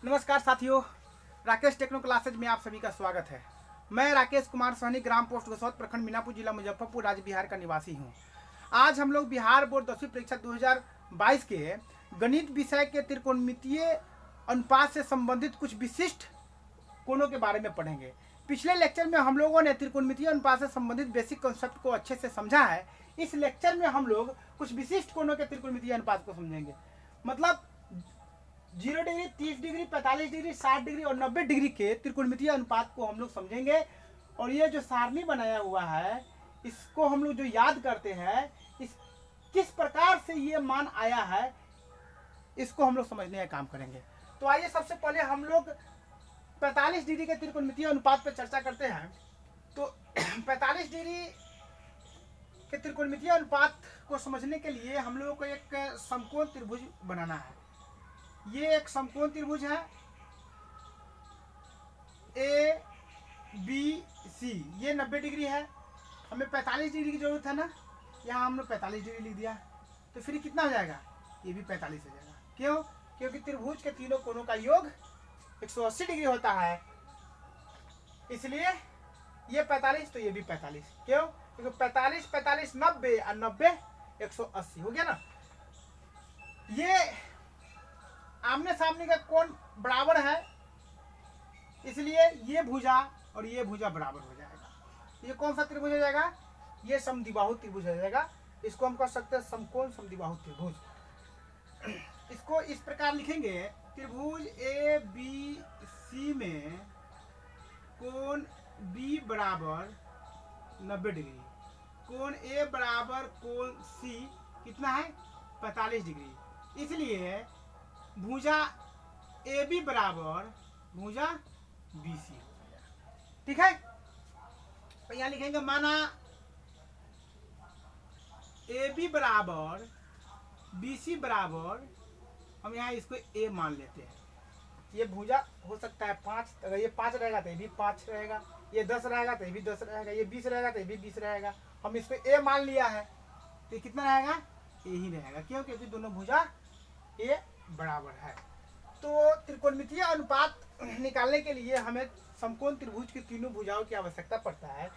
नमस्कार साथियों, Rakesh techno classes में आप सभी का स्वागत है। मैं राकेश कुमार सहनी, ग्राम पोस्ट गसौत, प्रखंड मीनापुर, जिला मुजफ्फरपुर, राज्य बिहार का निवासी हूं। आज हम लोग बिहार बोर्ड 10वीं परीक्षा 2022 के गणित विषय के त्रिकोणमितीय अनुपात से संबंधित कुछ विशिष्ट कोणों के बारे में पढ़ेंगे। पिछले लेक्चर में हम लोगों ने त्रिकोणमितीय अनुपात से संबंधित बेसिक कॉन्सेप्ट को अच्छे से समझा है। इस लेक्चर में हम लोग कुछ विशिष्ट कोणों के त्रिकोणमितीय अनुपात को समझेंगे। मतलब 0 डिग्री, 30 डिग्री, 45 डिग्री, 60 डिग्री और 90 डिग्री के त्रिकोणमितीय अनुपात को हम लोग समझेंगे। और ये जो सारणी बनाया हुआ है, इसको हम लोग जो याद करते हैं, इस किस प्रकार से ये मान आया है, इसको हम लोग समझने का काम करेंगे। तो आइए सबसे पहले हम लोग 45 डिग्री के त्रिकोणमितीय अनुपात पर चर्चा करते हैं। तो 45 डिग्री के त्रिकोणमितीय अनुपात को समझने के लिए हम लोगों को एक समकोण त्रिभुज बनाना है। ये एक समकोण त्रिभुज है ए बी सी। ये 90 डिग्री है, हमें 45 डिग्री की जरूरत है ना, यहाँ हमने 45 डिग्री लिख दिया। तो फिर कितना हो जाएगा? ये भी 45 हो जाएगा। क्यों? क्योंकि त्रिभुज के तीनों कोणों का योग 180 डिग्री होता है, इसलिए ये 45 तो ये भी 45। क्यों? क्योंकि 45 45 90 और 90 180 हो गया ना। ये आमने सामने का कोण बराबर है, इसलिए ये भुजा और ये भुजा बराबर हो जाएगा। ये कौन सा त्रिभुज हो जाएगा? ये समद्विबाहु त्रिभुज हो जाएगा। इसको हम कह सकते हैं समकोण समद्विबाहु त्रिभुज। इसको इस प्रकार लिखेंगे, त्रिभुज ए बी सी में कोण बी बराबर 90 डिग्री, कोण ए बराबर कोण सी कितना है? 45 डिग्री। इसलिए भुजा ए बी बराबर भुजा बी सी हो गया। ठीक है, तो यहां लिखेंगे माना ए बी बराबर बी सी बराबर, हम यहाँ इसको ए मान लेते हैं। ये भुजा हो सकता है 5, अगर ये 5 रहेगा तो ये भी 5 रहेगा, ये 10 रहेगा तो ये भी 10 रहेगा, ये 20 रहेगा तो ये भी 20 रहेगा। हम इसको ए मान लिया है, तो कितना रहेगा? ए ही रहेगा। क्यों? क्योंकि दोनों भुजा ए बराबर है। तो त्रिकोणमितीय अनुपात निकालने के लिए हमें समकोण त्रिभुज की तीनों भुजाओं की आवश्यकता पड़ता है।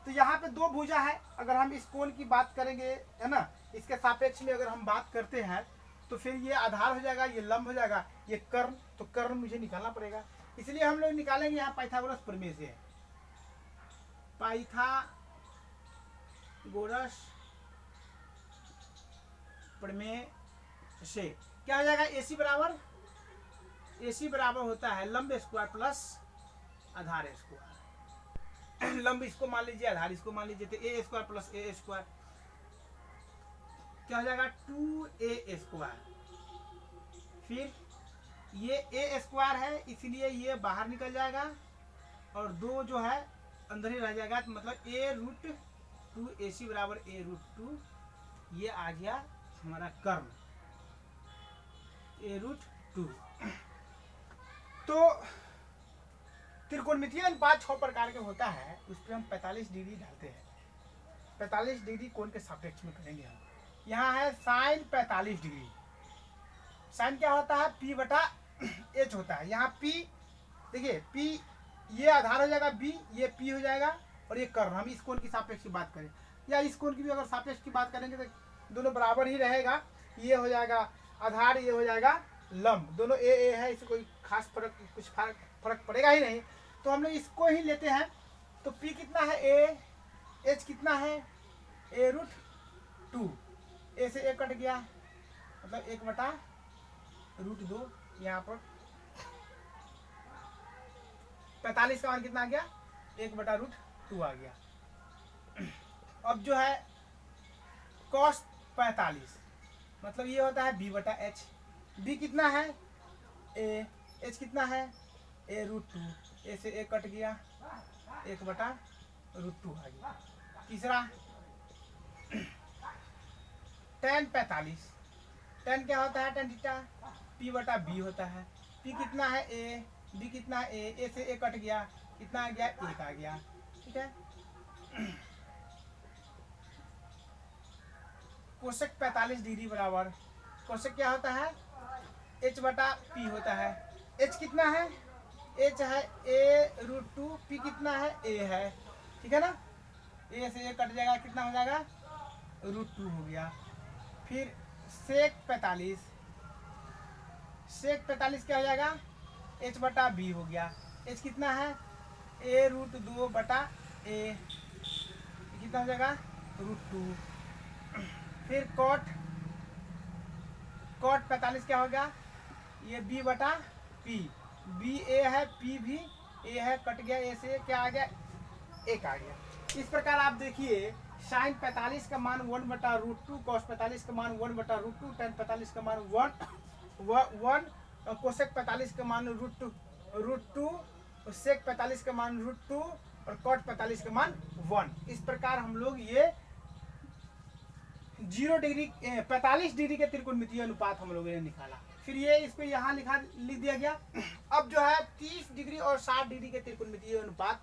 तो यहाँ पे दो भुजा है, अगर हम इस कोण की बात करेंगे, है ना, इसके सापेक्ष में अगर हम बात करते हैं, तो फिर ये आधार हो जाएगा, ये लंब हो जाएगा, ये कर्ण। तो कर्ण मुझे निकालना पड़ेगा, इसलिए हम लोग निकालेंगे यहाँ पाइथागोरस प्रमेय से। पाइथागोरस प्रमेय से क्या हो जाएगा? AC बराबर, AC बराबर होता है लंब स्क्वायर प्लस आधार स्क्वायर। लंब इसको मान लीजिए, आधार इसको मान लीजिए, तो ए स्क्वायर प्लस ए स्क्वायर क्या हो जाएगा? 2a square. फिर ये ए स्क्वायर है, इसलिए ये बाहर निकल जाएगा और 2 जो है अंदर ही रह जाएगा। तो मतलब a√2 AC बराबर a√2, ये आ गया हमारा कर्ण a√2। तो त्रिकोणमितीय अनुपात 6 प्रकार के होता है, उस पर हम 45 डिग्री डालते हैं। 45 डिग्री कोण के सापेक्ष में करेंगे हम। यहाँ है साइन 45 डिग्री। साइन क्या होता है? P बटा H होता है। यहाँ P देखिए, P ये आधार हो जाएगा, B ये P हो जाएगा, और ये कर्ण। हम इस कोण की सापेक्ष की बात करें या इस कोण की भी अगर सापेक्ष की बात करेंगे तो दोनों बराबर ही रहेगा। ये हो जाएगा आधार, ये हो जाएगा लंब, दोनों ए है, इससे कोई खास फर्क पड़ेगा ही नहीं। तो हम लोग इसको ही लेते हैं। तो P कितना है? A, H कितना है? a√2। ए से ए कट गया, मतलब 1/√2। यहाँ पर 45 का मान कितना आ गया? 1/√2 आ गया। अब जो है cos 45, मतलब ये होता है b/h। b कितना है? a, h कितना है? a√2। ए से ए कट गया, 1/√2 आ गया। तीसरा tan 45, tan क्या होता है? tan थीटा p/b होता है। p कितना है? a, b कितना है? a से a कट गया, कितना आ गया? 1 आ गया। ठीक है, कोसेक 45 डिग्री बराबर, कोसेक क्या होता है? h/p होता है। एच कितना है, एच है a√2, पी कितना है, ए है, ठीक है ना। ए से ए कट जाएगा, कितना हो जाएगा, √2 हो गया। फिर सेक 45, सेक 45 क्या हो जाएगा, एच बटा बी हो गया। एच कितना है, a√2 बटा ए, कितना हो जाएगा, √2। फिर कॉट 45 क्या होगा, ये b बटा पी, बी ए है, पी भी ए है, कट गया, ए से क्या आ गया, एक आ गया। इस प्रकार आप देखिए साइन 45 का मान 1/√2, कॉस 45 का मान 1/√2, टेन 45 का मान 1, कोसेक 45 का मान √2, सेक 45 का मान √2 और कॉट 45 का मान 1। इस प्रकार हम लोग ये 0 डिग्री 45 डिग्री के त्रिकोणमितीय अनुपात हम लोगों ने निकाला। फिर ये इसको यहाँ लिख दिया गया। अब जो है 30 डिग्री और 60 डिग्री के त्रिकोणमितीय अनुपात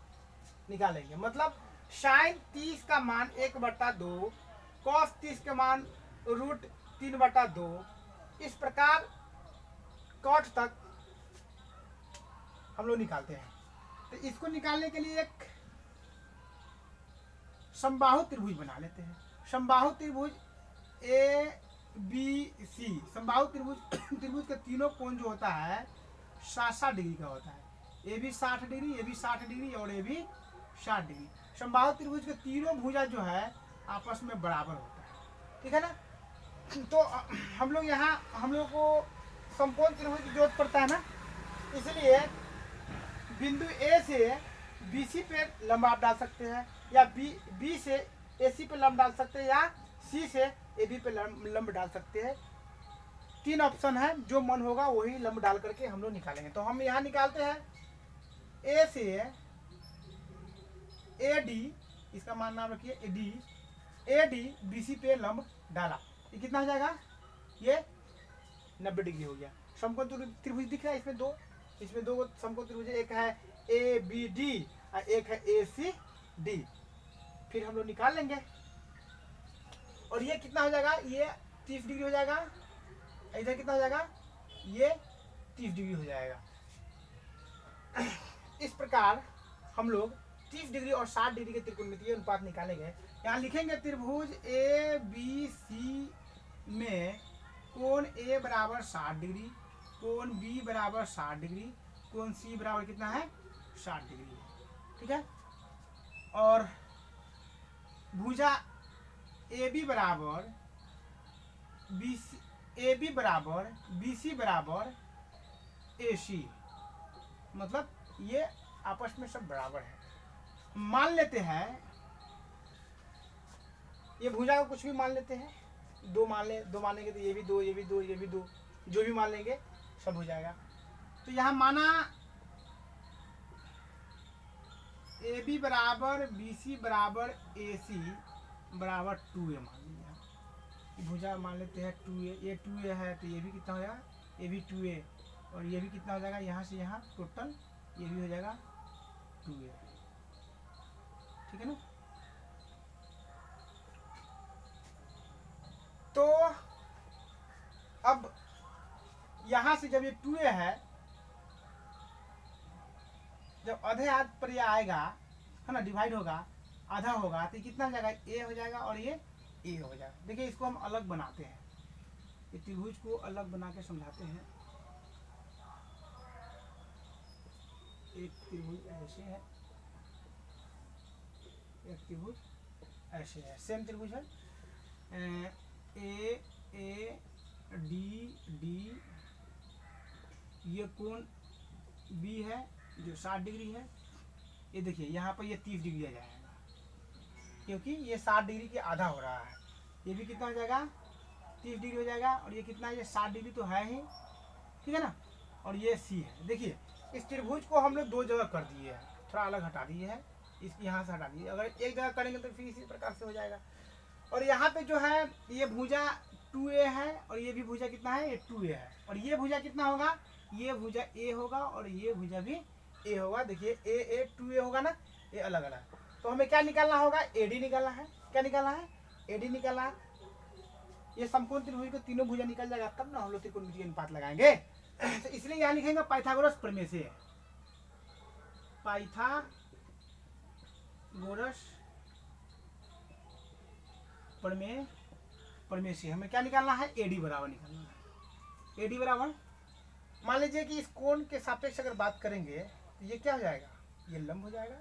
निकालेंगे। मतलब साइन 30 का मान 1/2, कॉस 30 का मान √3/2, इस प्रकार कॉट तक हम लोग निकालते हैं। तो इसको निकालने के लिए एक समबाहु त्रिभुज बना लेते हैं। समबाहु त्रिभुज ए बी सी, समबाहु त्रिभुज के तीनों कोण जो होता है 60 डिग्री का होता है। ए भी 60 डिग्री, ए भी 60 डिग्री और ए भी 60 डिग्री। समबाहु त्रिभुज के तीनों भुजा जो है आपस में बराबर होता है, ठीक है ना। तो हम लोग यहाँ हम लोग को समकोण त्रिभुज की जरूरत पड़ता है ना, इसलिए बिंदु ए से BC पे लंब आप डाल सकते हैं, या बी से AC पे लंब डाल सकते हैं, या C से AB पे लंब डाल सकते हैं। 3 ऑप्शन है, जो मन होगा वही लंब डाल करके हम लोग निकालेंगे। तो हम यहाँ निकालते हैं A से AD, इसका मान नाम रखिए AD BC पे लंब डाला, ये कितना हो जाएगा, ये 90 डिग्री हो गया। समकोण त्रिभुज दिख रहा है, इसमें दो समकोण त्रिभुज, एक है ABD और एक है ACD। फिर हम लोग निकाल लेंगे और ये कितना हो जाएगा, ये 30 डिग्री हो जाएगा, इधर कितना हो जाएगा, ये 30 डिग्री हो जाएगा। इस प्रकार हम लोग 30 डिग्री और 60 डिग्री के त्रिकोणमितीय अनुपात निकालेंगे। यहाँ लिखेंगे त्रिभुज ABC में कोण A बराबर 60 डिग्री, कोण B बराबर 60 डिग्री, कोण C बराबर कितना है, 60 डिग्री, ठीक है। और भुजा AB बराबर BC बराबर AC, मतलब ये आपस में सब बराबर है। मान लेते हैं ये भुजा को कुछ भी मान लेते हैं, दो मानेंगे तो ये भी दो, ये भी दो, ये भी दो, जो भी मान लेंगे सब हो जाएगा। तो यहाँ माना AB बराबर BC बराबर AC बराबर 2A मान लिया। भुजा मान लेते हैं 2A, ये 2A है तो ये भी कितना हो जाएगा, ये भी 2A, और ये भी कितना हो जाएगा, यहाँ से यहाँ टोटल ये भी हो जाएगा 2A, ठीक है ना। तो अब यहाँ से जब ये 2A है, जब आधे हाथ पर ये आएगा है ना, डिवाइड होगा, आधा होगा, तो कितना हो जाएगा, A हो जाएगा और ये A हो जाएगा। देखिए इसको हम अलग बनाते हैं, ये त्रिभुज को अलग बना के समझाते हैं। एक त्रिभुज ऐसे है, एक त्रिभुज ऐसे है, सेम त्रिभुज है, AD, ये कोण B है जो 60 डिग्री है। ये देखिए यहाँ पर ये 30 डिग्री आ जाएगा, क्योंकि ये 60 डिग्री के आधा हो रहा है। ये भी कितना हो जाएगा, 30 डिग्री हो जाएगा, और ये कितना है, ये 60 डिग्री तो है ही, ठीक है ना। और ये C है। देखिए इस त्रिभुज को हम लोग दो जगह कर दिए हैं, थोड़ा अलग हटा दिए है, इसकी यहाँ से हटा दिए। अगर एक जगह करेंगे तो फिर इसी प्रकार से हो जाएगा। और यहाँ पे जो है ये भुजा 2A है, और ये भी भुजा कितना है, ये 2A है, और ये भुजा कितना होगा, ये भुजा A होगा और ये भुजा भी A होगा। देखिए A 2A होगा ना, ये अलग अलग। तो हमें क्या निकालना होगा, AD निकालना है। क्या निकालना है, AD निकालना है। ये समकोण त्रिभुज को तीनों भुजा निकल जाएगा, तब ना हम लोग त्रिकोणमितीय अनुपात लगाएंगे। तो इसलिए यहाँ लिखेंगे पाइथागोरस प्रमेय से, पाइथागोरस प्रमेय, प्रमेय से हमें क्या निकालना है, एडी बराबर निकालना है। एडी बराबर मान लीजिए कि इस कोण के सापेक्ष अगर बात करेंगे तो ये क्या हो जाएगा, ये लंब हो जाएगा।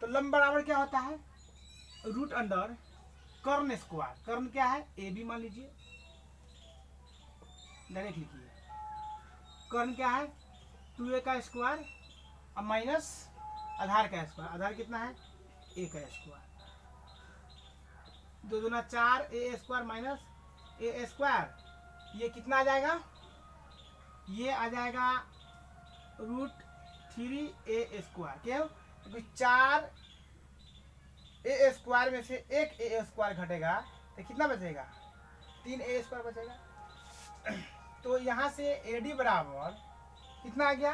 तो लंब बराबर क्या होता है, रूट अंडर कर्ण स्क्वायर। कर्ण क्या है, ए बी मान लीजिए, डायरेक्ट लिखिए। कर्ण क्या है, 2a का स्क्वायर और माइनस आधार का स्क्वायर। आधार कितना है, a का स्क्वायर। 2 दूना 4 a square minus a square, ये कितना आ जाएगा, ये आ जाएगा √3a स्क्वायर। क्यों, क्योंकि 4 a स्क्वायर में से एक a स्क्वायर घटेगा तो कितना बचेगा, 3a स्क्वायर बचेगा। तो यहाँ से AD बराबर कितना आ गया,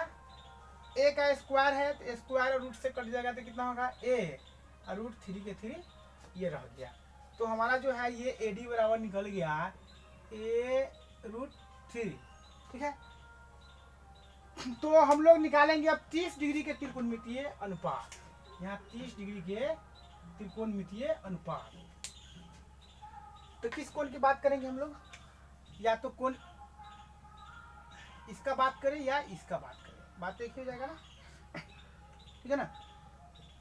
a का स्क्वायर है तो स्क्वायर रूट से कट जाएगा तो कितना होगा a, और √3 के 3 ये रह गया। तो हमारा जो है ये AD बराबर निकल गया a√3। ठीक है, तो हम लोग निकालेंगे अब 30 डिग्री के त्रिकोणमितीय अनुपात। यहाँ 30 डिग्री के त्रिकोणमितीय अनुपात। तो किस कोण की बात करेंगे हम लोग, या तो कोण इसका बात करें या इसका बात करें, बात एक ही हो जाएगा ना, ठीक है ना।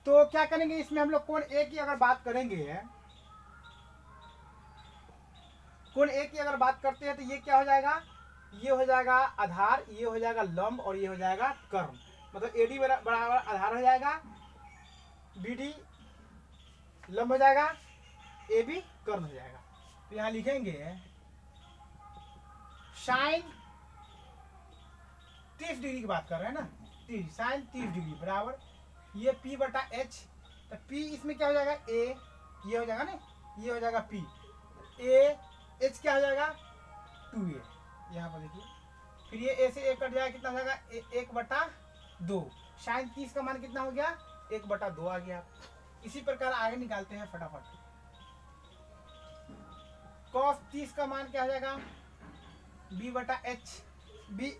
तो क्या करेंगे इसमें हम लोग कोण ए की अगर बात करेंगे, कोण ए की अगर बात करते हैं तो ये क्या हो जाएगा, ये हो जाएगा आधार, ये हो जाएगा लंब और ये हो जाएगा कर्ण। मतलब एडी बराबर आधार हो जाएगा, बीडी लंब हो जाएगा, ए बी कर्ण हो जाएगा। तो यहाँ लिखेंगे साइन 30 डिग्री की बात कर रहे हैं ना, 30 साइन 30 डिग्री बराबर ये P बटा H। तो P इसमें क्या हो जाएगा, A, ये हो जाएगा ना, ये हो जाएगा P, A, H क्या हो जाएगा 2A। यहाँ पर देखिए, फिर ये A से A कट जाएगा, कितना हो जाएगा 1/2। साइन 30 का मान कितना हो गया, 1/2 आ गया। इसी प्रकार आगे निकालते हैं फटाफट। cos 30 का मान क्या हो जाएगा, B बटा H। B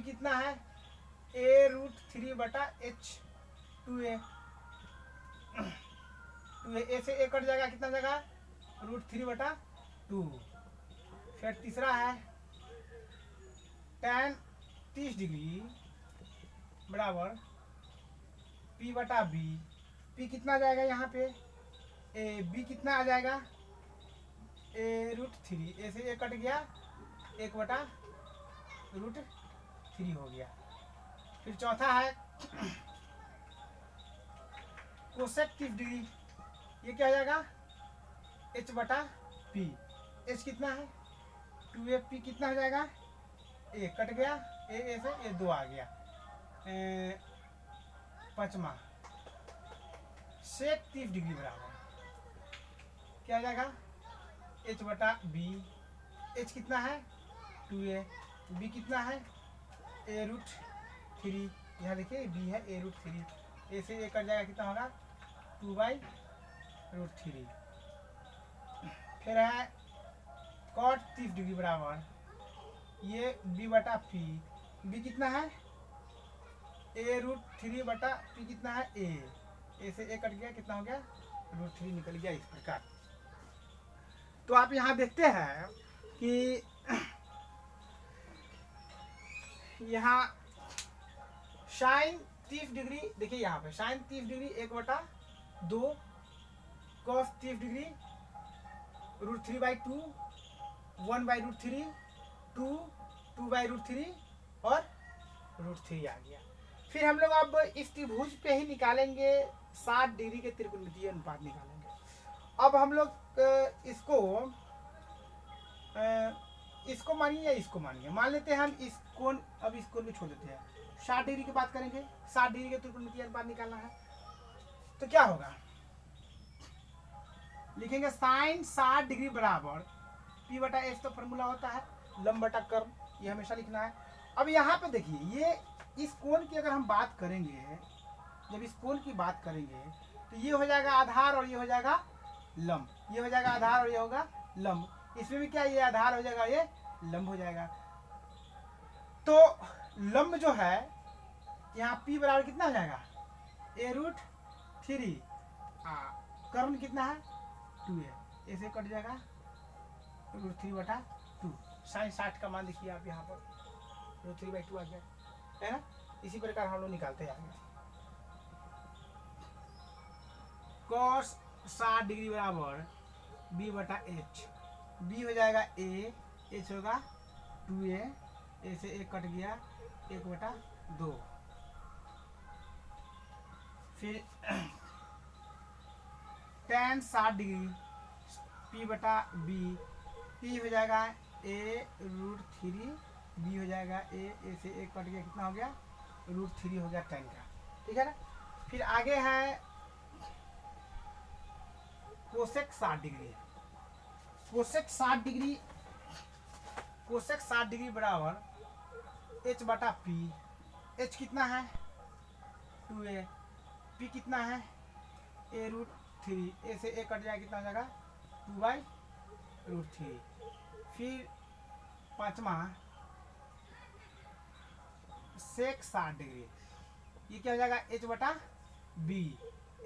कितना है, a√3 बटा H 2a। A से A कट जाएगा, कितना जाएगा √3 बटा 2। फिर तीसरा है tan 30 डिग्री बराबर P बटा B। P कितना जाएगा यहाँ पे, B कितना आ जाएगा a√3। A से A कट गया, 1/√3 हो गया। फिर चौथा है कोसेक 30 डिग्री, ये क्या हो जाएगा H बटा P। H कितना है 2a, P कितना हो जाएगा, A कट गया, A से A 2 आ गया। पांचवा सेक 30 डिग्री बराबर क्या हो जाएगा, H बटा B। H कितना है 2a, B कितना है a√3। यहाँ देखिए B है a√3, A से A कट जाएगा, कितना होगा 2/√3। फिर है cot 30 डिग्री बराबर ये B बटा P। B कितना है a√3 बटा P कितना है A से A कट गया, कितना हो गया √3 निकल गया। इस प्रकार तो आप यहाँ देखते हैं कि यहाँ साइन 30 डिग्री, देखिए यहाँ पे साइन 30 डिग्री 1/2, कॉस 30 डिग्री √3/2, 1/√3, 2/√3 और √3 आ गया। फिर हम लोग अब इस त्रिभुज पे ही निकालेंगे 60 डिग्री के त्रिकोणमितीय अनुपात निकालेंगे। अब हम लोग इसको मानिए या इसको मानिए, मान लेते हैं हम इस कोण, अब इस कोण को छोड़ देते हैं, 60 डिग्री की बात करेंगे। 60 डिग्री के त्रिकोणमितीय अनुपात निकालना है तो क्या होगा, लिखेंगे साइन 60 डिग्री बराबर P बटा H तो फॉर्मूला होता है लंब बटा कर्ण, ये हमेशा लिखना है। अब यहाँ पे देखिए ये इस कोण की अगर हम बात करेंगे, जब इस कोण की बात करेंगे तो ये हो जाएगा आधार और ये हो जाएगा लंब, ये हो जाएगा आधार और ये होगा लंब। इसमें भी क्या, ये आधार हो जाएगा, ये लंब हो जाएगा। तो लंब जो है यहाँ p बराबर कितना हो जाएगा a√3, कर्ण कितना है 2a, ऐसे कट जाएगा √3/2। साइन 60 का मान देखिए आप यहाँ पर √3/2 आ गया है ना। इसी प्रकार हम लोग निकालते हैं आगे। cos 60 डिग्री बराबर b/h, b हो जाएगा a, h होगा 2a, a से 1 कट गया 1/2। फिर tan 60 डिग्री p/b, p हो जाएगा a√3, b हो जाएगा a से 1 कट गया कितना हो गया √3 हो गया tan का, ठीक है ना। फिर आगे है cosec 60 degree, cosec 60 degree, cosec 60 degree बराबर h/p, h कितना है 2a, p कितना है a√3, a से 1 कट जाएगा कितना हो जाएगा 2/√3। फिर पांचवा सेक 60 डिग्री, ये क्या हो जाएगा h/b,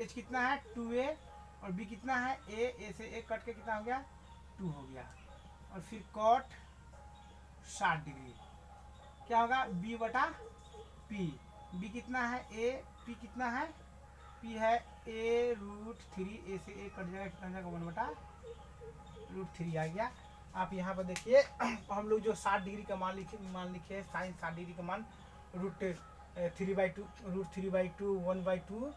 h कितना है 2a और b कितना है a से 1 कट के कितना हो गया 2 हो गया। और फिर कॉट 60 डिग्री क्या होगा b/p, b कितना है a, p कितना है p है a√3, a से 1 कट जाएगा कितना हो जाएगा 1/√3 आ गया। आप यहाँ पर देखिए हम लोग जो 60 डिग्री का मान लिखे साइन 60 डिग्री का मान √3/2, √3/2, 1/2,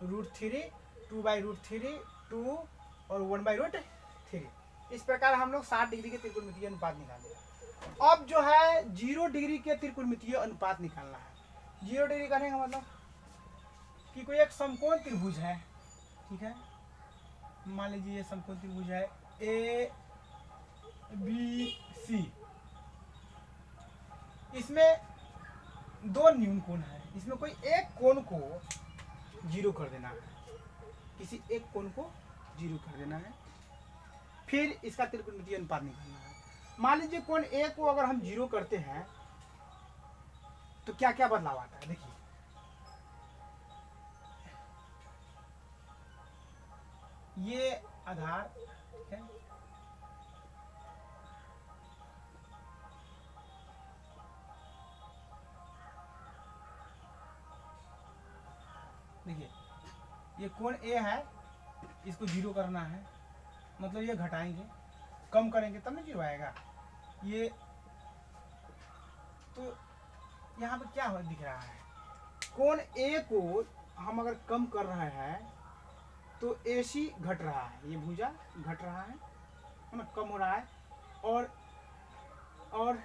√3, 2/√3, 2 और 1/√3। इस प्रकार हम लोग 60 डिग्री के त्रिकोणमितीय अनुपात निकाले। अब जो है 0 डिग्री के त्रिकोणमितीय अनुपात निकालना है। 0 डिग्री करने का मतलब कि कोई एक समकोण त्रिभुज है, ठीक है, मान लीजिए ये समकोण त्रिभुज है ए बी सी, इसमें 2 न्यून कोण है, इसमें कोई एक कोण को 0 कर देना है, किसी एक कोण को 0 कर देना है। फिर इसका त्रिकोणमितीय अनुपात निकालना है। मान लीजिए कोण ए को अगर हम 0 करते हैं तो क्या क्या बदलाव आता है, देखिए ये आधार, ठीक है, देखिए ये कोण ए है, इसको 0 करना है, मतलब ये घटाएंगे कम करेंगे तब ना 0 आएगा। ये तो यहाँ पे क्या हो दिख रहा है, कोण ए को हम अगर कम कर रहे हैं तो AC घट रहा है, ये भुजा घट रहा है ना, कम हो रहा है। और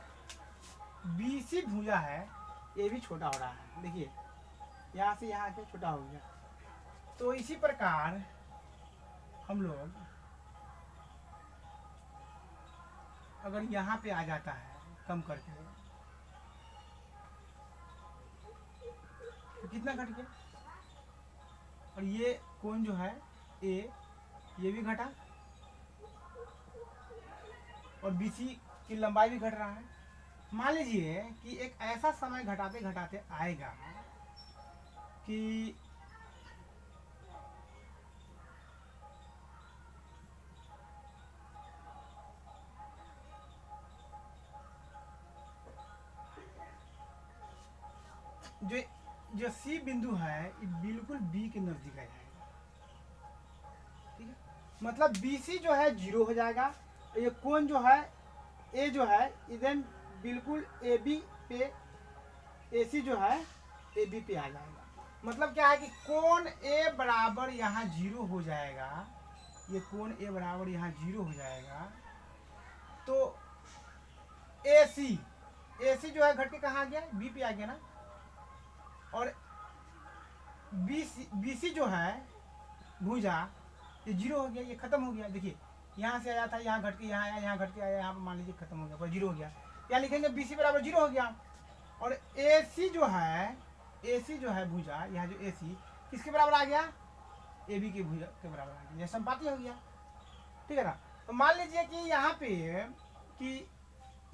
BC भुजा है, ये भी छोटा हो रहा है, देखिए यहाँ से यहाँ के छोटा हो गया। तो इसी प्रकार हम लोग अगर यहाँ पे आ जाता है कम करके तो कितना घट गया, और ये कोण जो है ए ये भी घटा और BC की लंबाई भी घट रहा है। मान लीजिए कि एक ऐसा समय घटाते घटाते आएगा कि जो C बिंदु है ये बिल्कुल B के नजदीक आ जाएगा, ठीक है, मतलब BC जो है 0 हो जाएगा, ये कोण जो है A जो है इधर बिल्कुल AB पे, AC जो है AB पे आ जाएगा। मतलब क्या है कि कोण A बराबर यहाँ 0 हो जाएगा, ये कोण A बराबर यहाँ 0 हो जाएगा, तो AC जो है घट के कहाँ आ गया B पे आ गया ना, और BC जो है भुजा ये 0 हो गया, ये खत्म हो गया। देखिए यहाँ से आया था, यहाँ घट के यहाँ आया, यहाँ घट के आया, यहाँ पर मान लीजिए खत्म हो गया, पर 0 हो गया। यहाँ लिखेंगे BC बराबर 0 हो गया। और AC जो है भुजा, यहाँ जो AC किसके बराबर आ गया AB के भुजा के बराबर आ गया, यह संपाती हो गया, ठीक है ना। तो मान लीजिए कि यहाँ पे कि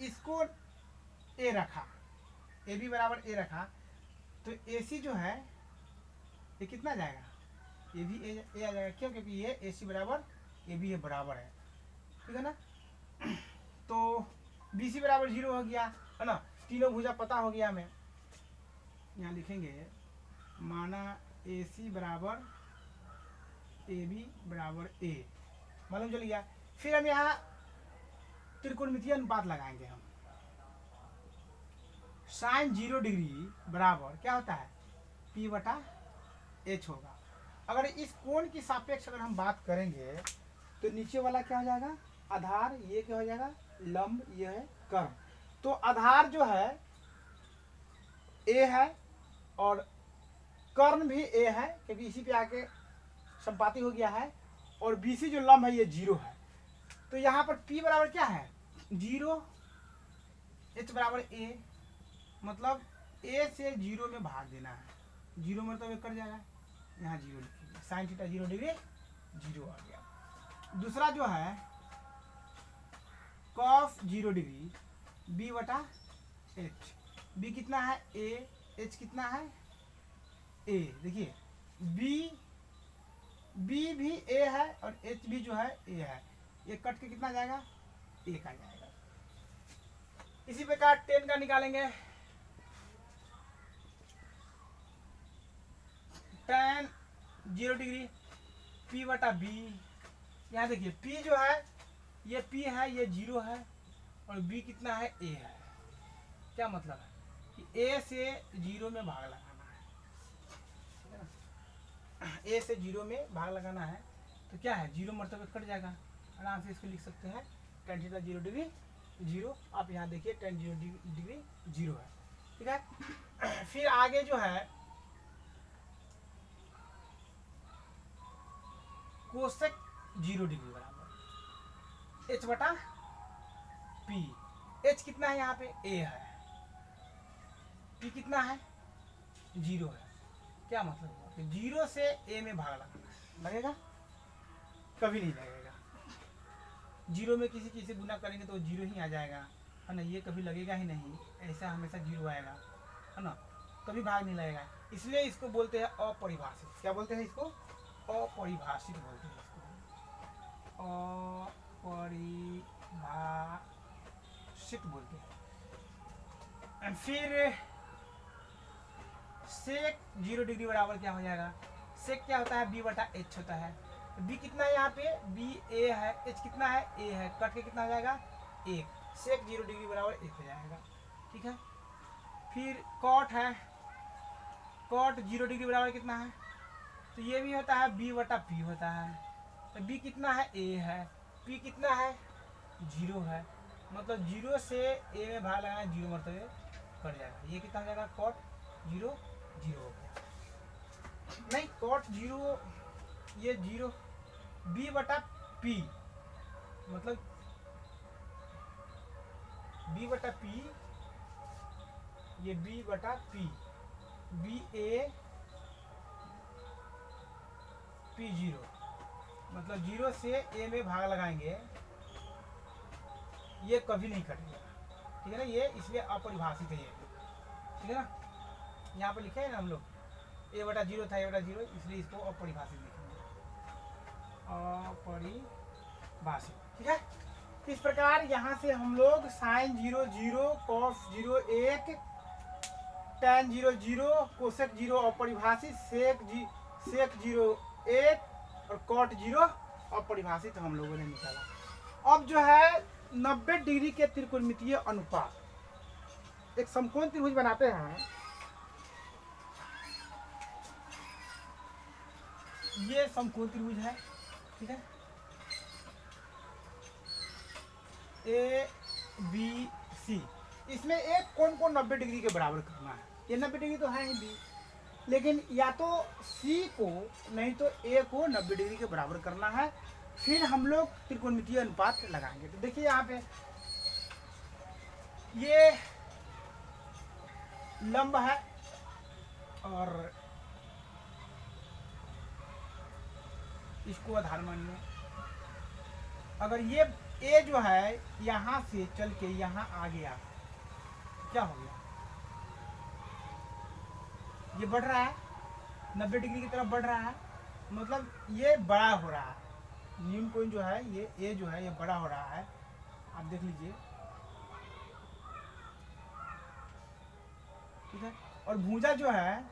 इसको A रखा ए बी बराबर ए रखा तो ए सी जो है ये कितना जाएगा, ये भी ए आ जाएगा। क्यों? क्योंकि ये ए सी बराबर ए बी बराबर है, ठीक है ना। तो बी सी बराबर 0 हो गया, है ना। तीनों भुजा पता हो गया हमें। यहाँ लिखेंगे माना ए सी बराबर ए बी बराबर ए, मालूम चल गया। फिर हम यहाँ त्रिकोणमितीय अनुपात लगाएंगे हम। साइन 0 डिग्री बराबर क्या होता है, P बटा H होगा। अगर इस कोण की सापेक्ष अगर हम बात करेंगे तो नीचे वाला क्या हो जाएगा, आधार, ये क्या हो जाएगा, लंब, ये है कर्ण। तो आधार जो है A है और कर्ण भी A है, क्योंकि इसी पे आके संपाती हो गया है। और BC जो लंब है ये 0 है। तो यहाँ पर P बराबर क्या है, 0, H बराबर A, मतलब A से 0 में भाग देना है। 0 मतलब एक कट जाएगा, यहाँ 0 लिखेंगे, साइन थीटा 0 डिग्री 0 आ गया। दूसरा जो है कॉस 0 डिग्री B बटा H। B कितना है A, H कितना है A। देखिए B भी A है और H भी जो है A है, ये कट के कितना जाएगा, 1 आ जाएगा। इसी प्रकार tan का निकालेंगे। tan 0 डिग्री P बटा B। यहाँ देखिए P जो है ये P है, ये 0 है और B कितना है, A है। क्या मतलब है कि A से 0 में भाग लगाना है, ठीक है ना। A से 0 में भाग लगाना है तो क्या है, 0 मतलब कट जाएगा। आराम से इसको लिख सकते हैं tan थीटा 0 डिग्री 0। आप यहाँ देखिए tan 0 डिग्री 0 है, ठीक है। फिर आगे जो है कोसेक 0 डिग्री बराबर H बटा P। H कितना है यहाँ पे, A है। P कितना है, 0 है। क्या मतलब हुआ कि 0 से A में भाग लगाना लगेगा, कभी नहीं लगेगा। 0 में किसी चीज़ से गुना करेंगे तो 0 ही आ जाएगा, है ना। ये कभी लगेगा ही नहीं, ऐसा हमेशा 0 आएगा, है ना, कभी भाग नहीं लगेगा। इसलिए इसको बोलते हैं अपरिभाषित। क्या बोलते हैं इसको, अपरिभाषित बोलते हैं इसको, अपरिभाषित बोलते हैं। फिर सेक 0 डिग्री बराबर क्या हो जाएगा, सेक क्या होता है, B बटा H होता है। B कितना है यहाँ पे, B A है, H कितना है, A है, कट के कितना हो जाएगा, 1। सेक 0 डिग्री बराबर 1 हो जाएगा, ठीक है। फिर कॉट है, कॉट 0 डिग्री बराबर कितना है, तो ये भी होता है B बटा P होता है। तो B कितना है, A है, P कितना है, 0 है, मतलब 0 से A में भाग लगाना, 0 मतलब कट जाएगा। ये कितना हो जाएगा, कॉट 0 0 हो गया, नहीं कॉट 0, ये 0, B बटा P, मतलब B बटा P, ये B बटा P, B A P 0, मतलब 0 से A में भाग लगाएंगे, ये कभी नहीं कटेगा, ठीक है ना। ये इसलिए अपरिभाषित है ये, ठीक है ना। यहाँ पर लिखे है ना हम लोग, A बटा 0 था, A बटा 0, इसलिए इसको अपरिभाषित लिखेंगे, अपरिभाषित, ठीक है। इस प्रकार यहाँ से हम लोग साइन 0 0, कॉस 0 1, tan 0 0, कोसेक 0 अपरिभाषित, सेक 0 1 और कॉट 0 अपरिभाषित हम लोगों ने निकाला। अब जो है 90 डिग्री के त्रिकोणमितीय अनुपात, एक समकोण त्रिभुज बनाते हैं। ये समकोण त्रिभुज है, ठीक है, ABC। इसमें एक कोण को 90 डिग्री के बराबर करना है। ये 90 डिग्री तो है ही B, लेकिन या तो C को नहीं तो A को 90 डिग्री के बराबर करना है। फिर हम लोग त्रिकोणमितीय अनुपात लगाएंगे। तो देखिए यहाँ पे ये लंब है और इसको आधार मानिए। अगर ये A जो है यहाँ से चल के यहाँ आ गया, क्या हो गया, ये बढ़ रहा है, 90 डिग्री की तरफ बढ़ रहा है, मतलब ये बड़ा हो रहा है। न्यून कोण जो है ये जो है ये बड़ा हो रहा है, आप देख लीजिए, ठीक है। और भुजा जो है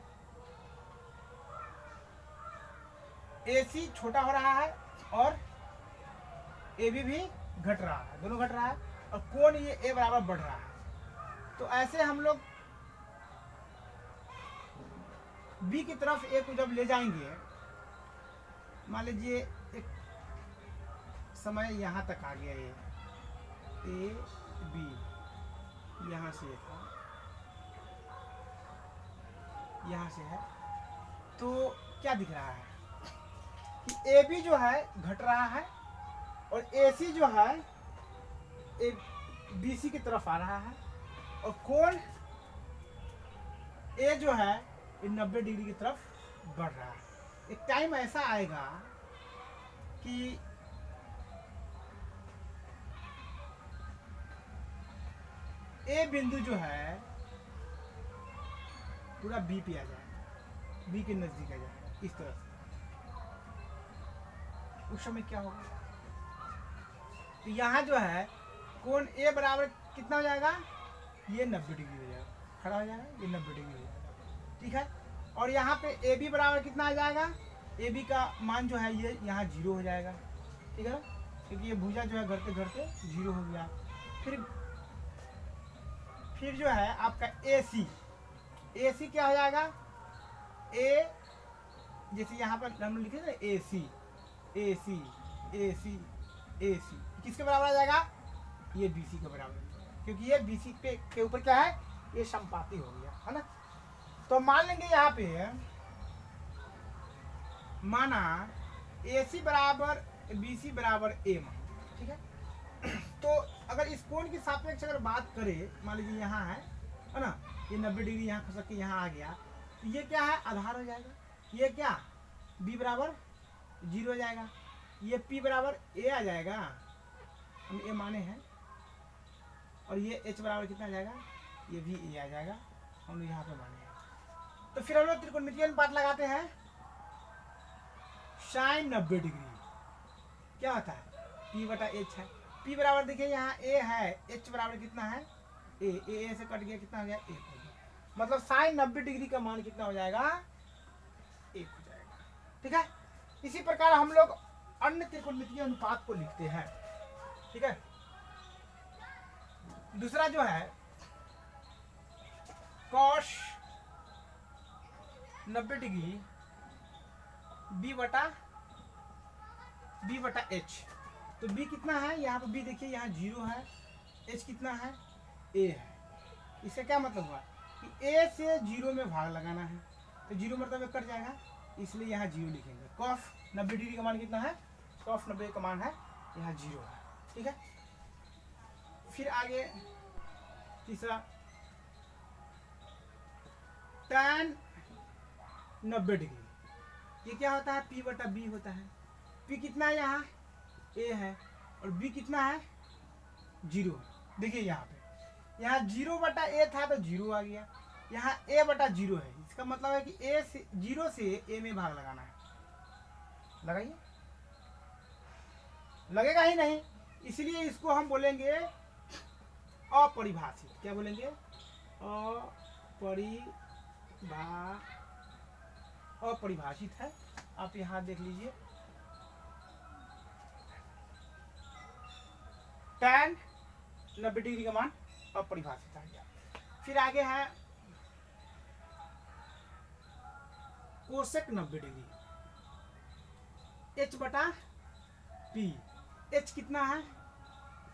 AC छोटा हो रहा है और AB भी घट रहा है, दोनों घट रहा है, और कोण ये A बराबर बढ़ रहा है। तो ऐसे हम लोग B की तरफ A को जब ले जाएंगे, मान लीजिए एक समय यहाँ तक आ गया, ये A B यहाँ से था, यहाँ से है, तो क्या दिख रहा है कि AB जो है घट रहा है और AC जो है BC की तरफ आ रहा है, और कोण A जो है ये 90 डिग्री की तरफ बढ़ रहा है। एक टाइम ऐसा आएगा कि A बिंदु जो है पूरा B पे आ जाएगा, B के नजदीक आ जाएगा इस तरह से। उस समय क्या होगा, तो यहाँ जो है कोण A बराबर कितना हो जाएगा, ये 90 डिग्री हो जाएगा, खड़ा हो जाएगा, ये 90 डिग्री हो जाएगा, ठीक है। और यहाँ पे AB बराबर कितना आ जाएगा, AB का मान जो है ये यहाँ 0 हो जाएगा, ठीक है ना, क्योंकि ये भुजा जो है घटते घटते 0 हो गया। फिर जो है आपका AC क्या हो जाएगा, A जैसे यहाँ पर हम लिखे ना AC किसके बराबर आ जाएगा, ये BC के बराबर, क्योंकि ये BC के ऊपर क्या है, ये समपाती हो गया, है ना। तो मान लेंगे यहाँ पे माना AC बराबर BC बराबर A मान, ठीक है। तो अगर इस कोण की सापेक्ष अगर बात करें, मान लीजिए यहाँ है ना, ये 90 डिग्री यहाँ खसक के यहाँ आ गया, तो ये क्या है, आधार हो जाएगा, ये क्या B बराबर 0 हो जाएगा, ये P बराबर A आ जाएगा, हम A माने हैं, और ये H बराबर कितना आ जाएगा, ये भी A आ जाएगा, हम यहाँ पे माने हैं। तो फिर हम लोग त्रिकोणमितीय अनुपात लगाते हैं, sin 90 डिग्री क्या होता है, P बटा H है, P बराबर देखिए यहाँ A है, H बराबर कितना है A से कट गया, कितना हो गया 1 हो गया, मतलब sin 90 डिग्री का मान कितना हो जाएगा, 1 हो जाएगा, ठीक है। इसी प्रकार हम लोग अन्य त्रिकोणमितीय अनुपात को लिखते हैं, ठीक है। दूसरा जो है cos 90 डिग्री B बटा H, तो B कितना है, यहाँ पे B देखिए यहाँ 0 है, H कितना है, A है। इसका क्या मतलब हुआ कि A से 0 में भाग लगाना है, तो 0 मतलब कट जाएगा, इसलिए यहाँ 0 लिखेंगे। cos 90 डिग्री का मान कितना है, cos 90 का मान है यहाँ 0 है, ठीक है। फिर आगे तीसरा tan 90 डिग्री, ये क्या होता है, P बटा B होता है। P कितना है, यहाँ A है, और B कितना है 0। देखिए यहाँ पे यहाँ 0 बटा A था तो 0 आ गया, यहाँ A बटा 0 है, इसका मतलब है कि A से 0 से A में भाग लगाना है, लगाइए, लगेगा ही नहीं, इसलिए इसको हम बोलेंगे अपरिभाषित। क्या बोलेंगे, अपरिभाषित है। आप यहाँ देख लीजिए tan 90 डिग्री का मान अपरिभाषित आ गया। फिर आगे है कोसेक 90 डिग्री, H बटा P, H कितना है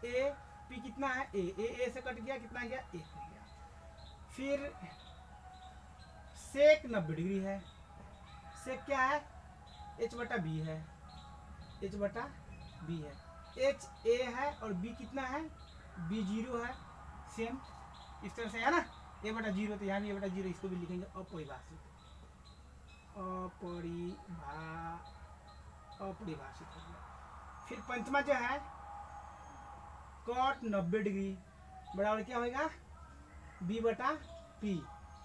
A, P कितना है A से कट गया, कितना गया 1 हो गया। फिर सेक 90 डिग्री है, सेक क्या है H बटा B है, H बटा B है, H A है और B कितना है B 0 है, सेम इस तरह से है ना, A बटा 0 तो यहाँ भी A बटा 0, इसको भी लिखेंगे अपरिभाषित, अपरिभाषित हो गया। फिर पंचमा जो है cot 90 डिग्री बराबर क्या होगा B बटा P,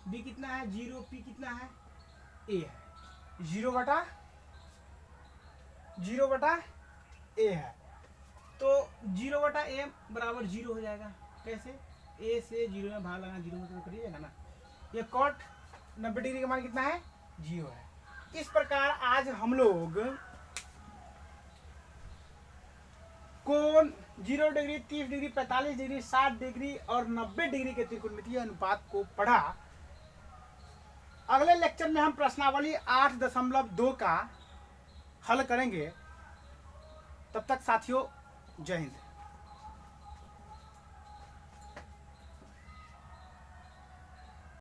बी कितना है 0, पी कितना है ए है, 0/0 ए है। तो 0/a बराबर 0 हो जाएगा। कैसे? ए से 0 में भाग लगाना, 0 में तो करिएगा ना। ये कॉट 90 डिग्री का मान कितना है 0 है। इस प्रकार आज हम लोग कोण 0 डिग्री, 30 डिग्री, 45 डिग्री, 60 डिग्री और 90 डिग्री के त्रिकोणमितीय अनुपात को पढ़ा। अगले लेक्चर में हम प्रश्नावली 8.2 का हल करेंगे। तब तक साथियों जय हिंद।